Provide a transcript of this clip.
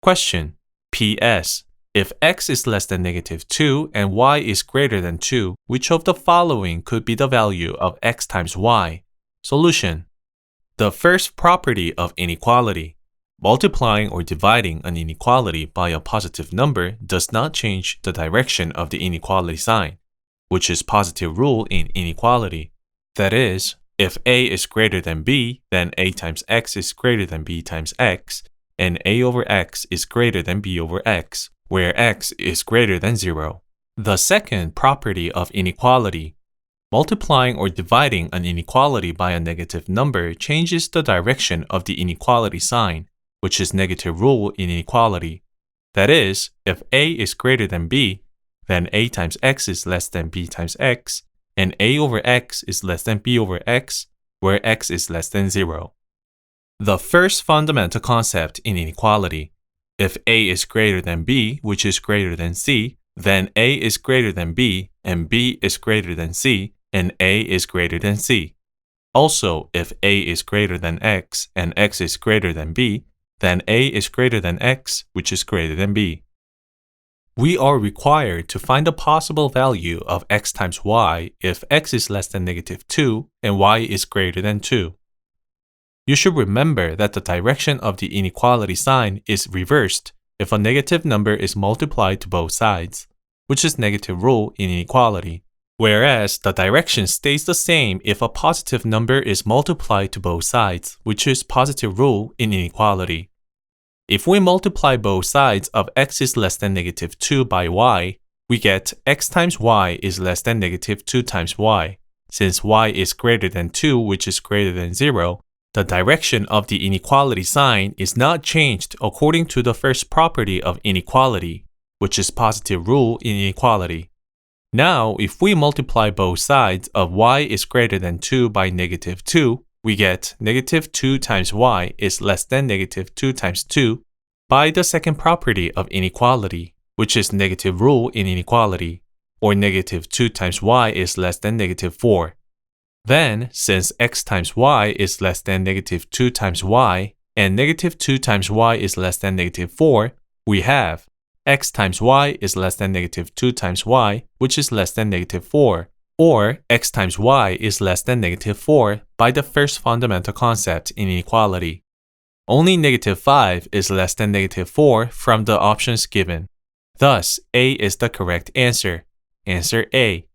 Question. P.S. If x is less than -2 and y is greater than 2, which of the following could be the value of x times y? Solution. The first property of inequality. Multiplying or dividing an inequality by a positive number does not change the direction of the inequality sign, which is positive rule in inequality. That is, if a is greater than b, then a times x is greater than b times x, and a over x is greater than b over x, where x is greater than 0. The second property of inequality. Multiplying or dividing an inequality by a negative number changes the direction of the inequality sign, which is negative rule in inequality. That is, if a is greater than b, then a times x is less than b times x, and a over x is less than b over x, where x is less than 0. The first fundamental concept in inequality. If a is greater than b, which is greater than c, then a is greater than b, and b is greater than c, and a is greater than c. Also, if a is greater than x, and x is greater than b, then a is greater than x, which is greater than b. We are required to find the possible value of x times y if x is less than -2 and y is greater than 2. You should remember that the direction of the inequality sign is reversed if a negative number is multiplied to both sides, which is negative rule in inequality, whereas the direction stays the same if a positive number is multiplied to both sides, which is positive rule in inequality. If we multiply both sides of x is less than -2 by y, we get x times y is less than -2 times y. Since y is greater than 2, which is greater than 0, the direction of the inequality sign is not changed according to the first property of inequality, which is positive rule in inequality. Now, if we multiply both sides of y is greater than 2 by -2, we get -2 times y is less than -2 times 2 by the second property of inequality, which is negative rule in inequality, or -2 times y is less than -4. Then, since x times y is less than -2 times y, and -2 times y is less than -4, we have x times y is less than -2 times y, which is less than -4, or x times y is less than -4 by the first fundamental concept in inequality. Only -5 is less than -4 from the options given. Thus, A is the correct answer. Answer A.